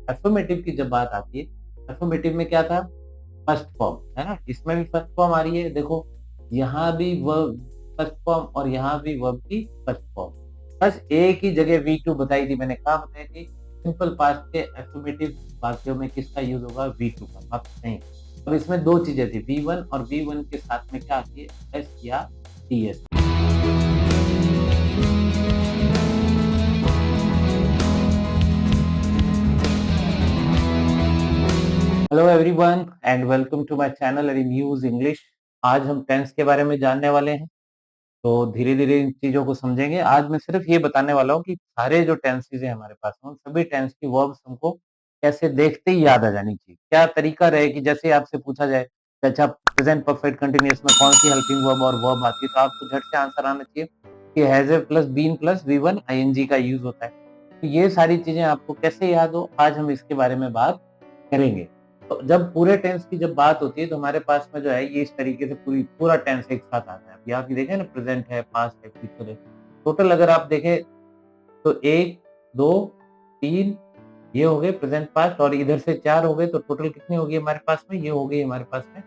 Affirmative की जब बात आती है, एफर्मेटिव में क्या था? फर्स्ट फॉर्म, है ना? इसमें भी फर्स्ट फॉर्म आ रही है, देखो यहाँ भी वर्ब फर्स्ट फॉर्म और यहाँ भी वर्ब की फर्स्ट फॉर्म। बस एक ही जगह V2 बताई थी मैंने, कहाँ बताई थी? सिंपल पास्ट के एफर्मेटिव वाक्यों में किसका यूज़ होगा? V2 का, बाकी नहीं। अब इसमें 2 चीज़ें थी, V1 और V1 के साथ में क्या आती है? S या TS। Hello everyone and welcome to my channel news English. आज हम टेंस के बारे में जानने वाले हैं। तो धीरे-धीरे इन चीज़ों को समझेंगे। आज मैं सिर्फ ये बताने वाला हूँ कि सारे जो टेंसेस हैं हमारे पास में, उन सभी टेंस की वर्ब्स हमको कैसे देखते ही याद आ जानी चाहिए। क्या तरीका रहे कि जैसे आपसे पूछा जाए कि अच्छा प्रेजेंट परफेक्ट कंटीन्यूअस में कौन-सी हेल्पिंग वर्ब और वर्ब आती है, तो आपको झट से आंसर आना चाहिए कि has plus been plus V one I N G का यूज़ होता है। तो ये सारी चीज़ें आपको कैसे याद हो, आज हम इसके बारे में बात करेंगे। तो जब पूरे टेंस की जब बात होती है तो हमारे पास में जो है ये इस तरीके से पूरा टेंस एक साथ आता है। यहाँ की देखें ना, प्रेजेंट है, पास्ट है, फ्यूचर है। टोटल अगर आप देखें तो 1, 2, 3 ये हो गए प्रेजेंट पास्ट और इधर से 4 हो गए, तो टोटल कितनी होगी हमारे पास में? ये हो गई हमारे पास में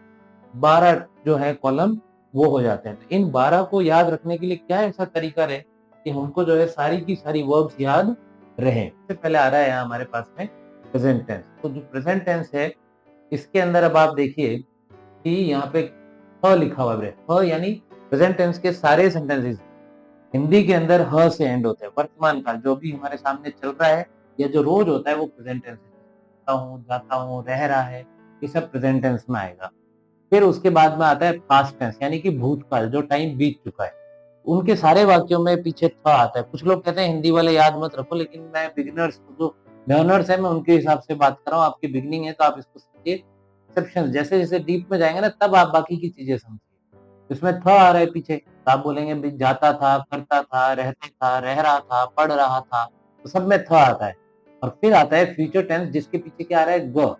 12 जो है कॉलम वो हो जाते हैं। तो इन 12 को याद रखने के लिए क्या ऐसा तरीका रहे कि हमको जो है सारी की सारी वर्ब्स याद रहें। सबसे पहले आ रहा है यहाँ हमारे पास में प्रेजेंट टेंस। तो जो प्रेजेंट टेंस है इसके अंदर अब आप देखिए कि यहाँ पे ह लिखा हुआ है। ह यानी प्रेजेंट टेंस के सारे सेंटेंसेस हिंदी के अंदर ह से एंड होते हैं। वर्तमान काल जो भी हमारे सामने चल रहा है या जो रोज होता है वो प्रेजेंट टेंस है। आता हूँ, जाता हूँ, रह रहा है, ये सब प्रेजेंट टेंस में आएगा। फिर उसके बाद में आता है पास्ट टेंस यानी कि भूतकाल, जो टाइम बीत चुका है। उनके सारे वाक्यों में पीछे था आता है। कुछ लोग कहते हैं हिंदी वाले याद मत रखो, लेकिन मैं बिगिनर्स जो लर्नर्स है मैं उनके हिसाब से बात कर रहा हूँ। आपकी बिगिनिंग है तो आप इसको समझिए। एक्सेप्शन जैसे जैसे डीप में जाएंगे ना तब आप बाकी की चीजें समझिए। इसमें था आ रहा है पीछे तो आप बोलेंगे भी जाता था, करता था, रहता था, रह रहा था, पढ़ रहा था, तो सब में था आता है। और फिर आता है फ्यूचर टेंस जिसके पीछे क्या आ रहा है? ग।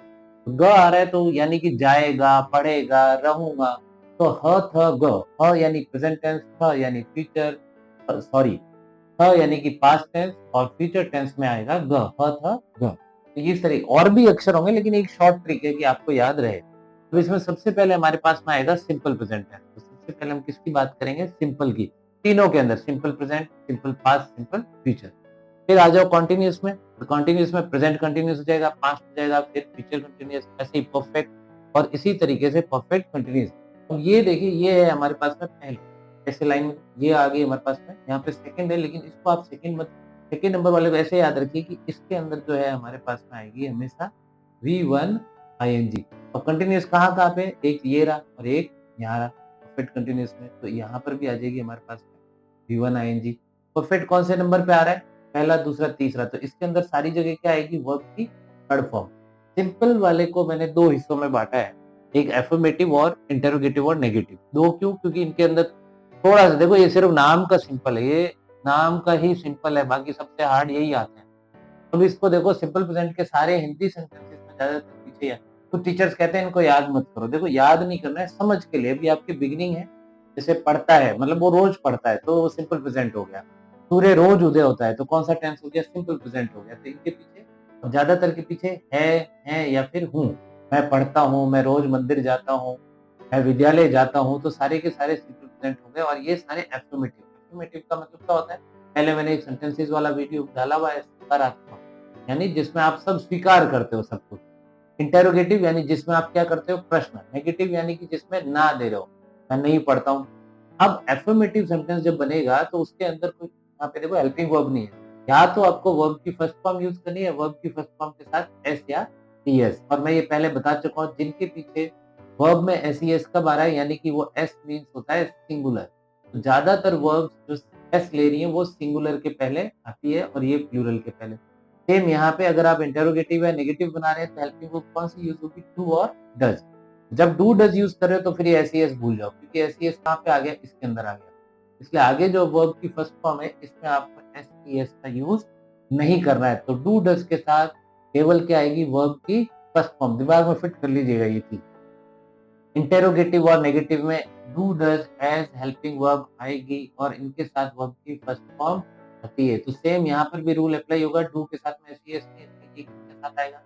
ग आ रहा है तो यानी कि जाएगा, पढ़ेगा, रहूंगा। तो ह थ ग, ह यानी प्रेजेंट टेंस, थ यानी फ्यूचर, सॉरी, थ यानी कि पास्ट टेंस और फ्यूचर टेंस में आएगा ग, ह थ ग। तो ये सारे और भी अक्षर होंगे लेकिन एक शॉर्ट ट्रिक है कि आपको याद रहे। तो इसमें सबसे पहले हमारे पास में आएगा सिंपल प्रेजेंट टेंस। तो सबसे पहले हम किसकी बात करेंगे? सिंपल की। तीनों के अंदर simple present, simple past, simple future. फिर आ जाओ कॉन्टिन्यूअस में, तो कॉन्टिन्यूअस में प्रेजेंट कंटिन्यूअस हो जाएगा, पास्ट हो जाएगा, फिर फ्यूचर कंटिन्यूअस, ऐसे ही परफेक्ट और इसी तरीके से परफेक्ट कंटिन्यूअस। अब ये देखिए ये है हमारे पास में पहले ऐसे लाइन ये आ गई हमारे पास में, यहाँ पे सेकंड है लेकिन इसको आप सेकंड मत, सेकंड नंबर वाले को ऐसे याद रखिए कि इसके अंदर जो है हमारे पास में आएगी हमेशा V1 आईएनजी। और कंटिन्यूअस कहाँ-कहाँ पे? एक ये रहा और एक यहाँ रहा परफेक्ट कंटिन्यूअस में, तो यहाँ पर भी आ जाएगी हमारे पास में V1 आईएनजी। परफेक्ट कौन से नंबर पे आ रहा है? पहला, दूसरा, तीसरा, तो इसके अंदर सारी जगह क्या आएगी? वर्ब की थर्ड फॉर्म। सिंपल वाले को मैंने 2 हिस्सों में बाँटा है, एक अफर्मेटिव और इंटरोगेटिव और नेगेटिव। 2 क्यों? क्योंकि इनके अंदर थोड़ा-सा देखो ये सिर्फ नाम का सिंपल है, ये नाम का ही सिंपल है, बाकी सबसे हार्ड यही आते हैं। अब इसको देखो सिंपल प्रेजेंट के सारे हिंदी सेंटेंसेस में ज्यादातर पीछे ही है। तो टीचर्स कहते हैं इनको याद मत करो। देखो याद नहीं करना है, समझ के लिए भी आपकी बिगिनिंग है। जैसे पढ़ता है मतलब वो रोज पढ़ता है तो वो सिंपल प्रेजेंट हो गया। सूर्य रोज उदय होता है तो कौन सा टेंस हो गया? सिंपल प्रेजेंट हो गया। तो इनके पीछे और ज्यादातर के पीछे है या फिर हूँ। मैं पढ़ता हूँ, मैं रोज मंदिर जाता हूँ, मैं विद्यालय जाता हूँ, तो सारे के सारे सिंपल प्रेजेंट हो गए और ये सारे एफर्मेटिव। एफर्मेटिव का मतलब क्या होता है? पहले मैंने एक सेंटेंसेस वाला वीडियो डाला हुआ है, सकारात्मक यानी जिसमें आप सब स्वीकार करते हो सब कुछ। इंटेरोगेटिव यानी जिसमें आप क्या करते हो? प्रश्न। नेगेटिव यानी कि जिसमें ना दे रहे हो, मैं नहीं पढ़ता हूँ। अब एफर्मेटिव सेंटेंस जब बनेगा तो उसके अंदर कोई यहाँ पे देखो हेल्पिंग वर्ब नहीं है। या तो आपको वर्ब की फर्स्ट फॉर्म यूज करनी है, वर्ब की फर्स्ट फॉर्म के साथ एस या टीएस। और मैं ये पहले बता चुका हूँ जिनके पीछे वर्ब में एस ई एस कब आ रहा है यानी कि वो एस मीन्स होता है सिंगुलर। तो ज्यादातर वर्ब जो एस ले रही है वो सिंगुलर के पहले आती है और ये प्लूरल के पहले। सेम यहाँ पे अगर आप इंटेरोगेटिव या नेगेटिव बना रहे हैं तो हेल्पिंग वर्ब कौन सी यूज होगी? डू और डज। जब डू डज यूज कर रहे हो तो फिर ये एस ई एस भूल जाओ, क्योंकि एस ई एस कहाँ पे आ गया? इसके अंदर आ गया। इसलिए आगे जो वर्ब की फर्स्ट फॉर्म है इसमें आपको एस ई एस का यूज नहीं करना है। तो डू डज के साथ केवल क्या आएगी? वर्ब की फर्स्ट फॉर्म। दिमाग में फिट कर लीजिएगा ये चीज। इंटेरोगेटिव और नेगेटिव में do does as helping verb आएगी और इनके साथ वर्ब की फर्स्ट फॉर्म आती है। तो सेम यहाँ पर भी रूल अप्लाई होगा। डू के साथ में एस ई एस नहीं, साथ आएगा।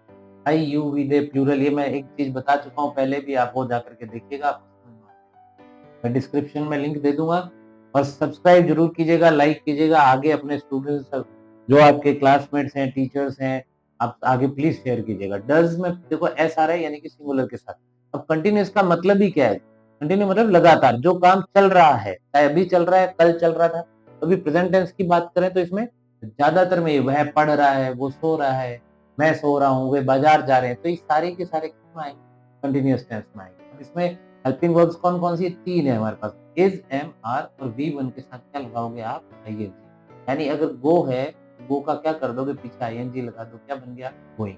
आई यू वी दे प्लूरल, ये मैं एक चीज बता चुका हूँ पहले भी, आप वो जाकर के देखिएगा, आपको समझ में आ जाएगा। मैं डिस्क्रिप्शन में लिंक दे दूंगा और सब्सक्राइब जरूर कीजिएगा, लाइक कीजिएगा, आगे अपने स्टूडेंट्स जो आपके क्लासमेट्स हैं, टीचर्स हैं, आप आगे प्लीज शेयर कीजिएगा। डज में देखो एस आ रहा है यानी कि सिंगुलर के साथ। अब कंटिन्यूस का मतलब ही क्या है? कंटिन्यू मतलब लगातार जो काम चल रहा है, चाहे अभी चल रहा है, कल चल रहा था। अभी प्रेजेंट टेंस की बात करें तो इसमें ज्यादातर में वह पढ़ रहा है, वो सो रहा है, मैं सो रहा हूँ, वे बाजार जा रहे हैं, तो ये सारे के सारे किसमें आएंगे? कंटिन्यूअस टेंस में आएंगे। अब इसमें हेल्पिंग वर्ब्स कौन कौन सी? तीन है हमारे पास, इज, एम, आर और वी वन के साथ क्या लगाओगे आप? आईएनजी। यानी अगर गो है, गो का क्या कर दोगे? पीछे आईएनजी लगा दो, क्या बन गया? गोइंग।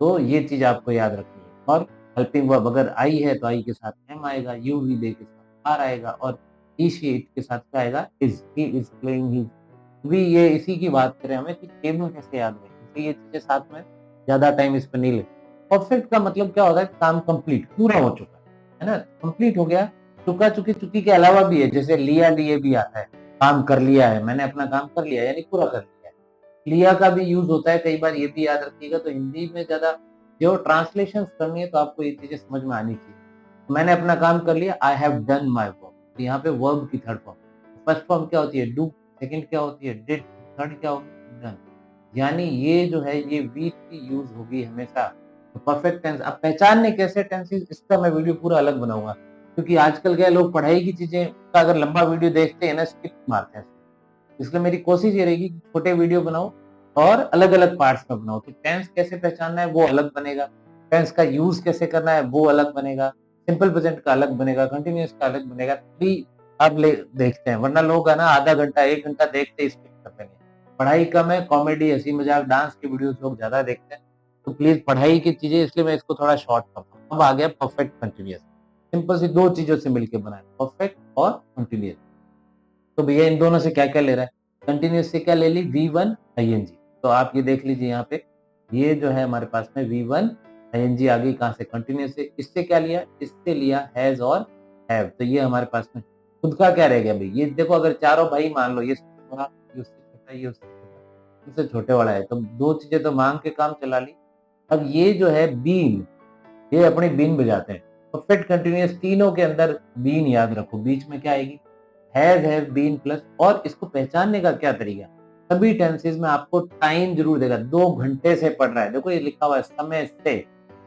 तो ये चीज आपको याद रखनी है। और हेल्पिंग वर्ब अगर आई है तो आई के साथ एम आएगा, यू वी दे के साथ आर आएगा, और ही शी इट के साथ क्या आएगा? इज। ही इज प्लेइंग ही। भी ये इसी की बात करें हमें कि टेबल कैसे याद रखें, इसलिए ये चीजें साथ में ज्यादा टाइम इस पर नहीं ले। परफेक्ट का मतलब क्या होता है? काम कंप्लीट, पूरा हो चुका है ना, कंप्लीट हो गया। चुका चुकी चुकी के अलावा भी है, जैसे लिया लिए भी आता है, काम कर लिया है, मैंने अपना काम कर लिया यानी पूरा कर लिया है। लिया का भी यूज होता है कई बार, ये भी याद रखिएगा। तो हिंदी में ज्यादा जो ट्रांसलेशन करनी है तो आपको ये चीजें समझ में आनी चाहिए। मैंने अपना काम कर लिया, I have done my work. तो यहाँ पे वर्ब की थर्ड फॉर्म, फर्स्ट फॉर्म क्या होती है? डू, सेकंड क्या होती है? डिड, थर्ड क्या होगी? डन। यानी ये जो है ये वी की यूज होगी हमेशा। तो परफेक्ट टेंस अब पहचानने कैसे टेंसेस, इसका मैं वीडियो पूरा अलग बनाऊंगा, क्योंकि आजकल क्या लोग पढ़ाई की चीजें का अगर लंबा वीडियो देखते हैं ना, स्किप मारते हैं। इसलिए मेरी कोशिश ये रहेगी कि छोटे वीडियो बनाओ और अलग अलग पार्ट्स में बनाओ। तो टेंस कैसे पहचानना है वो अलग बनेगा, टेंस का यूज कैसे करना है वो अलग बनेगा, सिंपल प्रेजेंट का अलग बनेगा, कंटिन्यूअस का अलग बनेगा। भी आप ले देखते हैं, वरना लोग है ना आधा घंटा एक घंटा देखते स्किप कर देंगे। पढ़ाई कम है, कॉमेडी, हंसी मजाक, डांस की वीडियोस लोग ज्यादा देखते हैं। तो प्लीज पढ़ाई की चीजें, इसलिए मैं इसको थोड़ा शॉर्ट करता हूँ। अब आ गया परफेक्ट कंटिन्यूअस। सिंपल सी दो चीजों से मिलकर बना है, परफेक्ट और कंटिन्यूअस। तो भैया इन दोनों से क्या क्या ले रहा है? कंटिन्यूअस से क्या ले ली? We one ING. तो आप ये देख लीजिए यहाँ पे, ये जो है हमारे पास में वी वन आईएनजी आ गई कहाँ से? कंटिन्यूअस से। इससे क्या लिया? इससे लिया हैज और हैव। तो ये हमारे पास में खुद का क्या रह गया भाई? ये देखो, अगर चारों भाई मान लो, ये सबसे बड़ा, ये उससे छोटा, ये उससे छोटा, उससे छोटे वाला है, तो दो चीजें तो मांग के काम चला ली। अब ये जो है बीन, ये अपनी बीन बजाते हैं। परफेक्ट कंटिन्यूअस तीनों के अंदर बीन याद रखो, बीच में क्या आएगी? Have been plus. और इसको पहचानने का क्या तरीका? सभी टेंसेस में आपको टाइम जरूर देगा। 2 घंटे से पढ़ रहा है, देखो ये लिखा हुआ है समय से,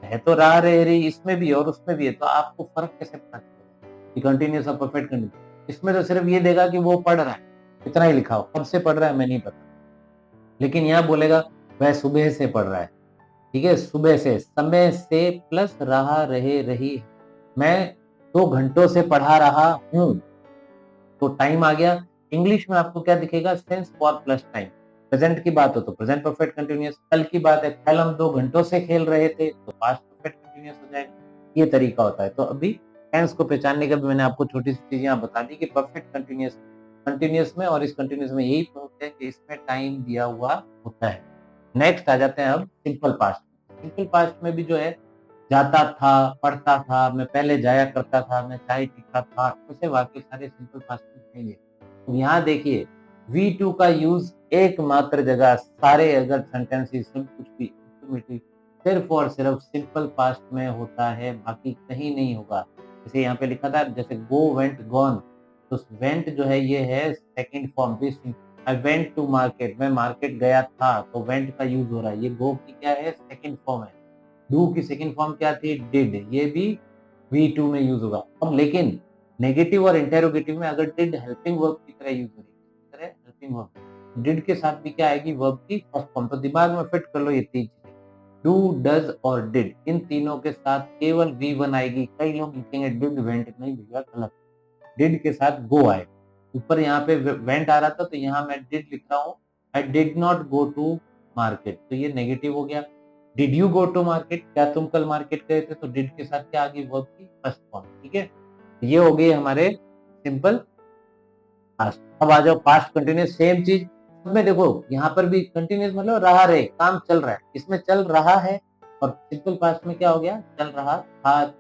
है तो रहा रहे रही इसमें भी और उसमें भी है, तो आपको फर्क कैसे पता चलेगा कि कंटिन्यूअस और परफेक्ट कंटिन्यूअस? इसमें तो सिर्फ ये देगा कि वो पढ़ रहा है, इतना ही लिखा हो, कब से पढ़ रहा है मैं नहीं पता। लेकिन यहाँ बोलेगा वह सुबह से पढ़ रहा है, ठीक है, सुबह से, समय से प्लस रहा रहे रही, मैं 2 घंटों से पढ़ा रहा हूँ, तो टाइम आ गया। इंग्लिश में आपको क्या दिखेगा? Sense for plus time. Present की बात हो तो प्रेजेंट परफेक्ट कंटिन्यूअस, कल की बात है, कल हम 2 घंटों से खेल रहे थे, तो पास्ट परफेक्ट कंटिन्यूअस हो जाएगा। ये तरीका होता है। तो अभी टेंस को पहचानने का भी मैंने आपको छोटी सी चीज यहाँ बता दी कि परफेक्ट कंटिन्यूअस, कंटिन्यूअस में और इस कंटिन्यूअस में यही फर्क है कि इसमें टाइम दिया हुआ होता है। नेक्स्ट आ जाते हैं अब सिंपल पास्ट में। सिंपल पास्ट में भी जो है, जाता था, पढ़ता था, मैं पहले जाया करता था, मैं चाय पीता था, ऐसे वाक्य सारे सिंपल पास्ट में नहीं है। तो यहाँ देखिए, V2 का यूज एकमात्र जगह, सारे अगर सेंटेंसेस सब कुछ भी ultimately सिर्फ और सिर्फ सिंपल पास्ट में होता है, बाकी कहीं नहीं होगा। जैसे यहाँ पे लिखा था, जैसे गो, वेंट, गॉन, तो वेंट जो है ये है second form. I went to market, मैं मार्केट गया था, तो वेंट का यूज हो रहा है। ये गो की क्या है? सेकंड फॉर्म है। डू की सेकंड फॉर्म क्या थी? डिड, ये भी V2 में यूज होगा। अब लेकिन नेगेटिव और इंटेरोगेटिव में अगर डिड हेल्पिंग वर्ब की तरह यूज हो रही है, किस तरह? हेल्पिंग वर्ब, डिड के साथ भी क्या आएगी? वर्ब की फर्स्ट फॉर्म। तो दिमाग में फिट कर लो ये तीन चीजें, डू, डज और डिड, इन तीनों के साथ केवल V1 आएगी। कई लोग लिखेंगे डिड वेंट, नहीं भैया गलत, डिड के साथ गो आए। ऊपर यहाँ पे वेंट आ रहा था तो यहाँ मैं डिड लिख रहा हूँ, I did not go to market, तो ये नेगेटिव हो गया। Did you go to market, क्या तुम कल मार्केट गए थे? तो डिड के साथ क्या आ गई? वर्ब की फर्स्ट फॉर्म, ठीक है। ये हो गई हमारे सिंपल पास्ट। अब आ जाओ पास्ट कंटिन्यूअस, सेम चीज में देखो, यहाँ पर भी कंटिन्यूअस मतलब रहा रहे, काम चल रहा है, इसमें चल रहा है। और सिंपल पास्ट में क्या हो गया? चल रहा था।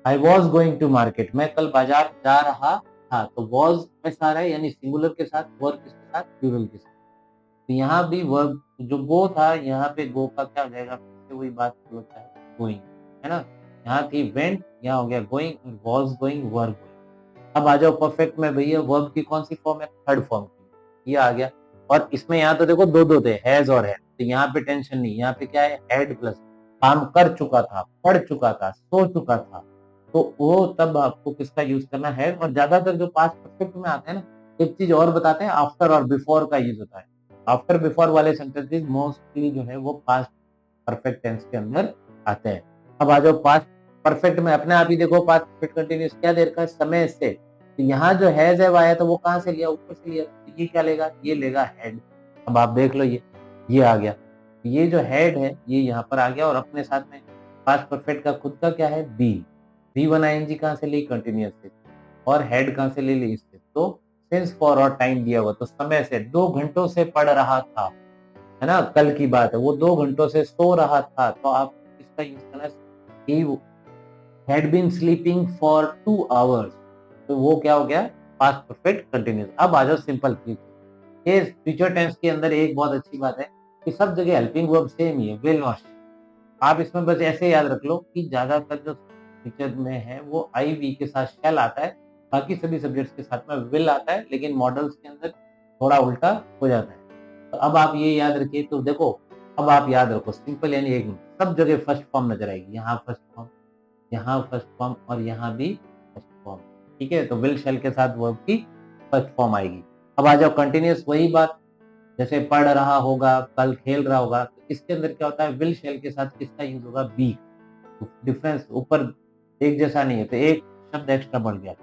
I was going to market, मैं कल बाजार जा रहा था, तो वॉज में सारा है यानी सिंगुलर के साथ, वर्ब किसके साथ? प्लूरल के साथ। तो यहाँ भी वर्ब जो गो था, यहाँ पे गो का क्या हो जाएगा, फिर से वही बात होता है, गोइंग, है ना? यहाँ थी वेंट, यहाँ हो गया गोइंग, और वाज़ गोइंग, वर गोइंग। अब आ जाओ परफेक्ट में भैया, वर्ब की कौन सी फॉर्म है? थर्ड फॉर्म की, ये आ गया। और इसमें यहाँ तो देखो दो-दो थे, हैज़ और हैड, तो यहाँ पे टेंशन नहीं, यहाँ पे क्या है? हैड प्लस काम कर चुका था, पढ़ चुका था, सो चुका था, तो वो तब आपको किसका यूज़ करना है। और ज़्यादातर जो पास्ट परफेक्ट में आते हैं ना, एक चीज़ और बताते हैं, आफ्टर और बिफोर का यूज़ होता है। आफ्टर बिफोर वाले सेंटेंसेस मोस्टली जो है वो पास्ट परफेक्ट टेंस के अंदर आते हैं। अब आ जाओ पास्ट परफेक्ट में, अपने आप ही देखो पास्ट परफेक्ट कंटीन्यूअस क्या दे रखा है? समय से। तो यहाँ जो हैज़ हैव आया तो वो कहाँ से लिया? ऊपर से लिया। तो ये क्या लेगा? ये लेगा हैड। अब आप देख लो, ये आ गया। ये जो हैड है ये यहाँ पर आ गया, और अपने साथ में पास्ट परफेक्ट का खुद का क्या है? बी। बी1 आईएनजी कहाँ से ली? कंटीन्यूअस से। और हेड कहाँ से ले ली? इससे। तो सिंस, फॉर और टाइम दिया हुआ, तो समय से, 2 घंटों से पढ़ रहा था, है ना? कल की बात है, वो 2 घंटों से सो रहा था, तो आप इसका यूज करना है, he had been sleeping for 2 hours, तो वो क्या हो गया? Past perfect continuous. अब आ जाओ सिंपल फ्यूचर। ये फ्यूचर टेंस के अंदर एक बहुत अच्छी बात है कि सब जगह हेल्पिंग वर्ब सेम ही है, विल और शैल। आप इसमें बस ऐसे याद रख लो कि ज्यादातर जो फ्यूचर में है वो आई वी के साथ शैल आता है, बाकी सभी सब्जेक्ट्स के साथ में विल आता है, लेकिन मॉडल्स के अंदर थोड़ा उल्टा हो जाता है। तो अब आप ये याद रखिए, तो देखो, अब आप याद रखो सिंपल, यानी एक सब जगह फर्स्ट फॉर्म नजर आएगी, यहाँ फर्स्ट फॉर्म, यहाँ फर्स्ट फॉर्म, और यहाँ भी फर्स्ट फॉर्म। ठीक है, तो विल शैल के साथ वर्ब की फर्स्ट फॉर्म आएगी। अब आ जाओ कंटिन्यूअस, वही बात, जैसे पढ़ रहा होगा, कल खेल रहा होगा, तो इसके अंदर क्या होता है? विल शैल के साथ किसका यूज होगा? बी। डिफरेंस ऊपर एक जैसा नहीं है, तो एक शब्द एक्स्ट्रा बढ़ गया,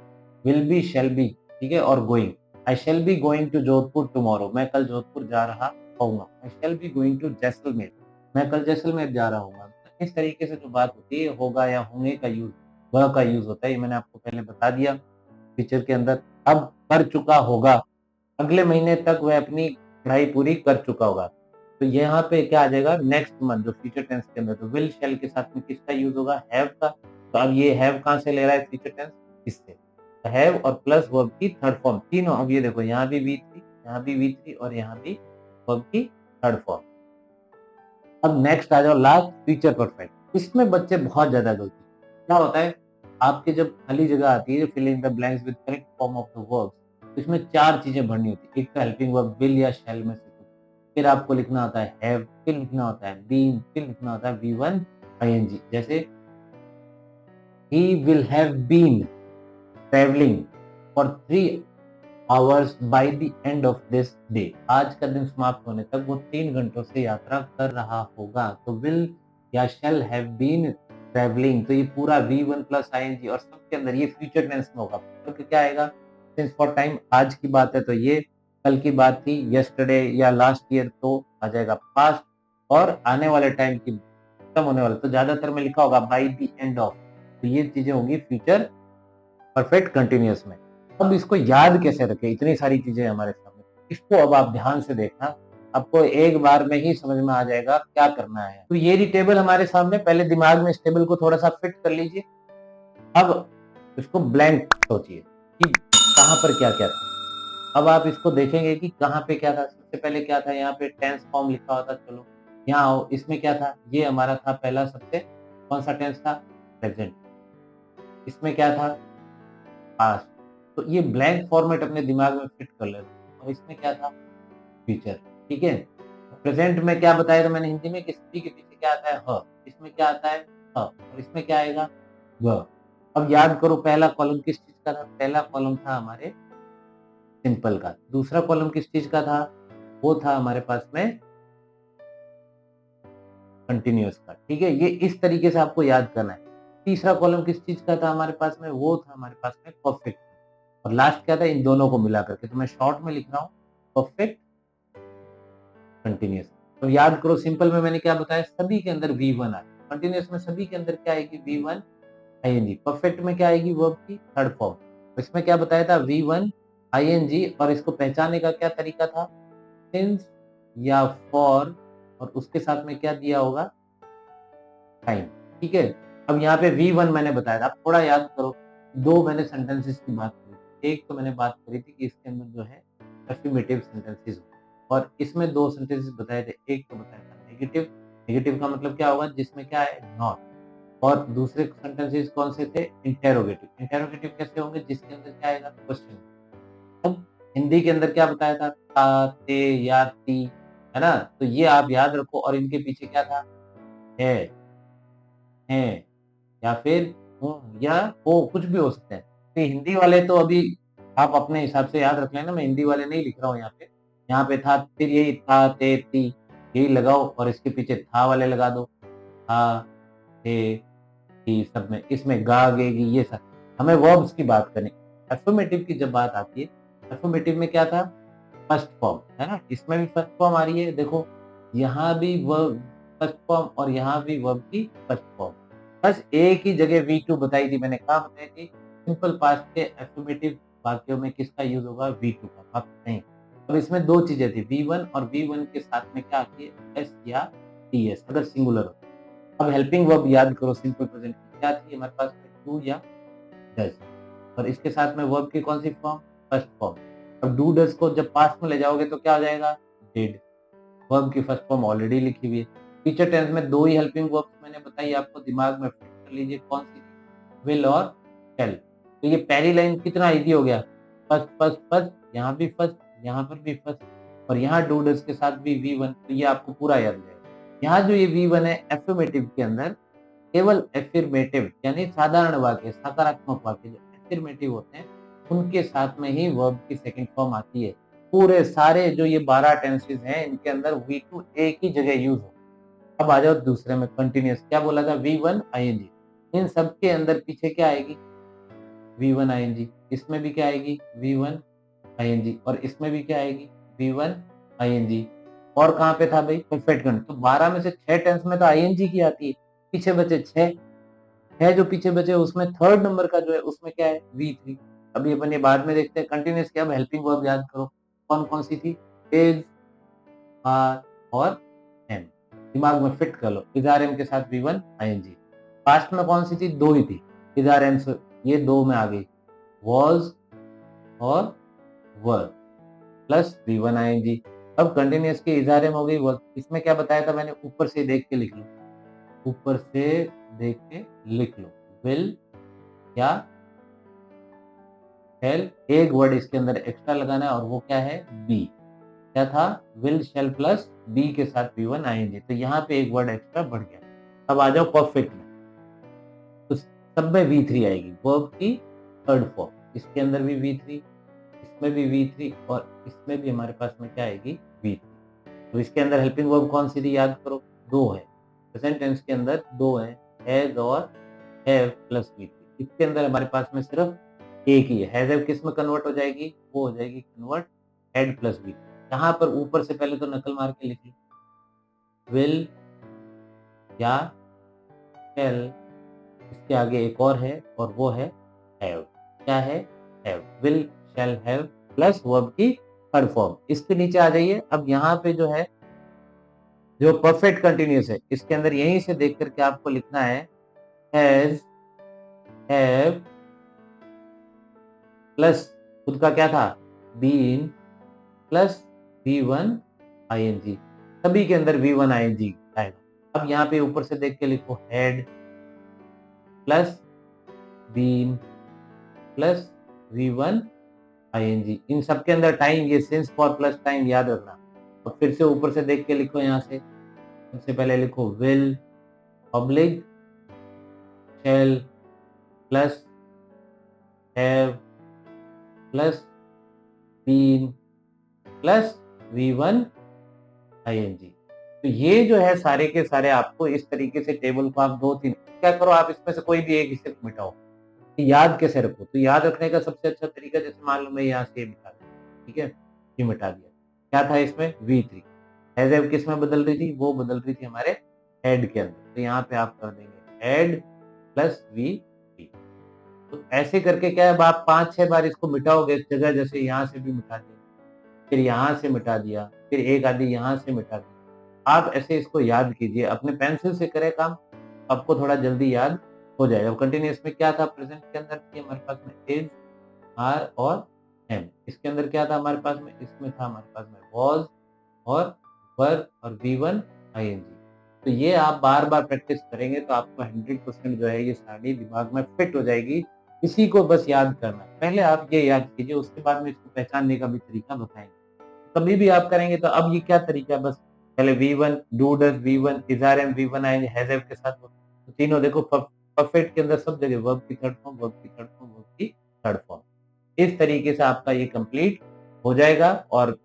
विल बी, शैल बी, ठीक है, और going. I shall be going to Jodhpur tomorrow, मैं कल जोधपुर जा रहा होऊंगा। I shall be going to Jaisalmer, मैं कल जैसलमेर जा रहा हूँ। इस तरीके से जो बात होती है, होगा या होंगे का यूज, वह का यूज होता है, ये मैंने आपको पहले बता दिया फीचर के अंदर। अब कर चुका होगा, अगले महीने तक वह अपनी पढ़ाई पूरी कर चुका होगा, तो यहाँ पे क्या आ जाएगा? नेक्स्ट मंथ, जो फ्यूचर टेंस के अंदर, तो विल शैल के साथ में किसका यूज होगा? हैव का। तो अब ये हैव कहाँ से ले रहा है फ्यूचर टेंस? इससे। हैव और प्लस वर्ब की थर्ड फॉर्म तीनों। अब ये देखो, यहाँ भी वी थ्री, यहाँ भी वी थ्री, और यहाँ भी वर्ब की थर्ड फॉर्म। अब नेक्स्ट आ जाओ लास्ट, फ्यूचर परफेक्ट। इसमें बच्चे बहुत ज्यादा गलती, क्या होता है? आपके जब खाली जगह आती है, fill in the blanks with correct form of the verb, तो इसमें 4 चीजें भरनी होती है। एक तो हेल्पिंग वर्ब विल या शैल में से कुछ, फिर आपको लिखना होता है हैव, फिर लिखना होता है बीन, फिर लिखना होता है V1 ING। जैसे he will have been traveling for 3 hours by the end of this day, आज का दिन समाप्त होने तक वो 3 घंटों से यात्रा कर रहा होगा। तो will या shall have been traveling, तो ये पूरा V1 प्लस ING, और सबके अंदर ये फ्यूचर टेंस में होगा। तो क्या आएगा? सिंस फॉर टाइम, आज की बात है तो ये, कल की बात थी यस्टरडे या लास्ट ईयर, तो आ जाएगा पास्ट, और आने वाले टाइम की खत्म होने वाला, तो ज्यादातर में लिखा होगा बाय द एंड ऑफ। तो ये चीजें होंगी फ्यूचर परफेक्ट कंटिन्यूअस में। अब इसको याद कैसे रखें? इतनी सारी चीजें हमारे सामने, इसको अब आप ध्यान से देखना, आपको एक बार में ही समझ में आ जाएगा क्या करना है। तो ये रही टेबल हमारे सामने, पहले दिमाग में इस टेबल को थोड़ा सा फिट कर लीजिए। अब इसको ब्लैंक सोचिए कि कहाँ पर क्या क्या था। अब आप इसको देखेंगे कि कहाँ पे क्या था। सबसे पहले क्या था? यहाँ पे टेंस फॉर्म लिखा हुआ था, चलो यहाँ आओ, इसमें क्या था? ये हमारा था पहला सबसे, कौन सा टेंस था? प्रेजेंट। इसमें क्या था? पास्ट। तो ये ब्लैंक फॉर्मेट अपने दिमाग में फिट कर लेना। और इसमें क्या था? फ्यूचर। ठीक है, प्रेजेंट में क्या बताया था मैंने हिंदी में कि सभी के पीछे क्या आता है? ह। इसमें क्या आता है? ह। और इसमें क्या आएगा? व। अब याद करो, पहला कॉलम किस चीज का था? पहला कॉलम था हमारे सिंपल का। दूसरा कॉलम किस चीज का था? वो था हमारे पास में कंटिन्यूअस का। ठीक है, ये इस तरीके से आपको याद करना है। तीसरा कॉलम किस चीज का था हमारे पास में? वो था हमारे पास में परफेक्ट। और लास्ट क्या था? इन दोनों को मिला करके, तो मैं शॉर्ट में लिख रहा हूँ परफेक्ट कंटिन्यूअस। तो याद करो, सिंपल में मैंने क्या बताया? सभी के अंदर V1 आए, कंटिन्यूअस में सभी के अंदर क्या आएगी? V1 ING। परफेक्ट में क्या आएगी? वर्ब की थर्ड फॉर्म। इसमें क्या बताया था? V1 ING, और इसको पहचानने का क्या तरीका था? सिंस या फॉर, और उसके साथ में क्या दिया होगा? टाइम। ठीक है, अब यहाँ पे V1 मैंने बताया था, आप थोड़ा याद करो, दो मैंने सेंटेंसेस की बात करी थी। एक तो मैंने बात करी थी कि इसके अंदर जो है अफर्मेटिव सेंटेंसेस, और इसमें 2 सेंटेंसेस बताए थे। एक तो बताया था नेगेटिव, नेगेटिव का मतलब क्या होगा जिसमें क्या है नॉट, और दूसरे सेंटेंसेस कौन से थे इंटेरोगेटिव। इंटेरोगेटिव कैसे होंगे जिसके अंदर क्या आएगा क्वेश्चन। अब हिंदी के अंदर क्या बताया था ता, ते या ती, है ना? तो ये आप याद रखो और इनके पीछे क्या था है, हैं या फिर हूँ या हो, कुछ भी हो सकता है। तो हिंदी वाले तो अभी आप अपने हिसाब से याद रख लेना, मैं हिंदी वाले नहीं लिख रहा हूँ यहाँ पे। यहाँ पे था फिर यही था, ते, ती, यही लगाओ और इसके पीछे था वाले लगा दो। था, थे, थी, सब में इसमें गा, गे, गी ये सब। हमें वर्ब्स की बात करें। एफर्मेटिव की जब बात आती है, एफर्मेटिव में क्या था फर्स्ट फॉर्म, है ना? इसमें भी फर्स्ट फॉर्म आ रही है देखो, यहाँ भी वर्ब फर्स्ट फॉर्म और यहाँ भी वर्ब की फर्स्ट फॉर्म। बस एक ही जगह V2 बताई थी मैंने, कहा बताई थी सिंपल पास्ट के एफर्मेटिव वाक्यों में किसका यूज होगा V2 का, अब नहीं। अब इसमें 2 चीजें थी V1 और V1 के साथ में क्या आती है S या TS अगर सिंगुलर हो। अब हेल्पिंग वर्ब याद करो सिंपल प्रेजेंट की क्या थी हमारे पास में डू या डज, और इसके साथ में वर्ब की कौन सी फॉर्म फर्स्ट फॉर्म। अब डू डज को जब पास्ट में ले जाओगे तो क्या हो जाएगा डिड, वर्ब की फर्स्ट फॉर्म ऑलरेडी लिखी हुई है। फ्यूचर टेंस में 2 ही हेल्पिंग वर्ब्स मैंने बताई आपको, दिमाग में फिट कर लीजिए कौन सी थी विल और टेल। तो ये पहली लाइन कितना इजी हो गया, फर्स्ट फर्स्ट फर्स्ट, यहाँ भी फर्स्ट, यहाँ पर भी फर्स्ट, और यहाँ डू डज के साथ भी V1, तो ये आपको पूरा याद रहेगा। यहाँ जो ये V1 है एफर्मेटिव के अंदर केवल एफर्मेटिव यानी साधारण वाक्य, सकारात्मक वाक्य जो एफर्मेटिव होते हैं उनके साथ में ही वर्ब की सेकंड फॉर्म आती है। पूरे सारे जो ये 12 टेंसेस हैं इनके अंदर V2 एक ही जगह यूज हो। अब आ जाओ दूसरे में कंटिन्यूअस, क्या बोला था V1 ing, इन सब के अंदर पीछे क्या आएगी V1 ing, इसमें भी क्या आएगी V1 ing और इसमें भी क्या आएगी V1 ing। और कहाँ पे था भाई परफेक्ट कंडीशन, तो 12 में से 6 टेंस में तो ing की आती है, पीछे बचे 6 है, जो पीछे बचे उसमें थर्ड नंबर का जो है उसमें क्या है V3। अभी अपन ये बाद में देखते हैं। कंटिन्यूअस की अब हेल्पिंग वर्ब याद करो कौन कौन सी थी इज, आर और एम, दिमाग में फिट कर लो। इज आर एम के साथ V1 ing। पास्ट में कौन सी थी दो ही थी, इज आर एम से ये दो में आ गई वॉज और वर प्लस V1 ing। अब कंटिन्यूअस की इज आर एम हो गई वर्क, इसमें क्या बताया था मैंने ऊपर से देख के लिख लो, ऊपर से देख के लिख लो विल या शेल, एक वर्ड इसके अंदर एक्स्ट्रा लगाना है और वो क्या है बी। क्या था विल शेल प्लस बी के साथ V1 ing, तो यहाँ पे एक वर्ड एक्स्ट्रा बढ़ गया। अब आ जाओ परफेक्ट में, तो सब में V3 आएगी, वर्ब की थर्ड फॉर्म, इसके अंदर भी V3, इसमें भी V3 और इसमें भी हमारे पास में क्या आएगी V3। तो इसके अंदर हेल्पिंग वर्ब कौन सी थी याद करो, दो है, प्रेजेंट टेंस के अंदर दो है, हैज और हैव प्लस V3। इसके अंदर हमारे पास में सिर्फ एक ही है, हैज हैव किस में कन्वर्ट हो जाएगी, वो हो जाएगी कन्वर्ट हैड प्लस V3। यहाँ पर ऊपर से पहले तो नकल मार के लिख ली विल या शेल, इसके आगे एक और है और वो है हैव। क्या है have, will shall have plus verb की थर्ड फॉर्म। इसके नीचे आ जाइए, अब यहाँ पे जो है जो परफेक्ट कंटिन्यूअस है इसके अंदर यहीं से देख करके आपको लिखना है हैज, हैव प्लस खुद का क्या था बीन प्लस V1 ing, सभी के अंदर V1 ing आएगा। अब यहाँ पे ऊपर से देख के लिखो had plus been plus V1 ing, इन सब के अंदर टाइम ये सिंस फॉर प्लस टाइम याद रखना। और फिर से ऊपर से देख के लिखो, यहाँ से सबसे पहले लिखो विल पब्लिक shall plus have plus been plus V1 ing। तो ये जो है सारे के सारे आपको इस तरीके से टेबल को आप 2-3 क्या करो, आप इसमें से कोई भी एक हिस्से को मिटाओ, याद कैसे रखो, तो याद रखने का सबसे अच्छा तरीका जैसे मान लो मैं यहाँ से ये मिटा दिया, ठीक है ये मिटा दिया, क्या था इसमें V3, हैज हैव किस में बदल रही थी, वो बदल रही थी हमारे हेड के अंदर, तो यहाँ पे आप कर देंगे हेड प्लस V3। तो ऐसे करके क्या है, अब आप 5-6 बार इसको मिटाओगे इस जगह, जैसे यहाँ से भी मिटा दिया, फिर यहाँ से मिटा दिया, फिर एक आधी यहाँ से मिटा दी। आप ऐसे इसको याद कीजिए, अपने पेंसिल से करें काम, आपको थोड़ा जल्दी याद हो जाएगा। कंटिन्यूअस में क्या था प्रेजेंट के अंदर थी हमारे पास में इज, आर और एम, इसके अंदर क्या था हमारे पास में, इसमें था हमारे पास में वॉज और वर और V1 आईएनजी। तो ये आप बार-बार प्रैक्टिस करेंगे तो आपको 100% जो है ये सारी दिमाग में फिट हो जाएगी। इसी को बस याद करना है। पहले आप ये याद कीजिए, उसके बाद में इसको पहचानने का भी तरीका बताएँगे। कभी भी आप करेंगे तो अब ये क्या तरीका है, बस पहले V1 do, does, V1 is, are, am, V1 आएँगे, हैज़, हैव के साथ तो तीनों देखो परफेक्ट के अंदर सब जगह वर्ब की थर्ड फॉर्म, वर्ब की थर्ड फॉर्म, वर्ब की थर्ड फॉर्म। इस तरीके से आपका ये कंप्लीट हो जाएगा और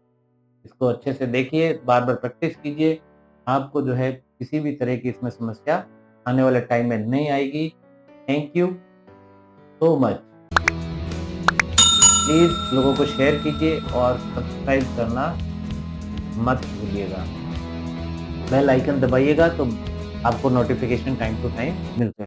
इसको अच्छे से देखिए, बार-बार प्रैक्टिस कीजिए। आपको जो है किसी भी तरह की इसमें समस्या आने वाले टाइम में नहीं आएगी। Thank you so much. Please लोगों को शेयर कीजिए और सब्सक्राइब करना मत भूलिएगा। बेल आइकन दबाइएगा तो आपको नोटिफ़िकेशन टाइम टू टाइम मिलता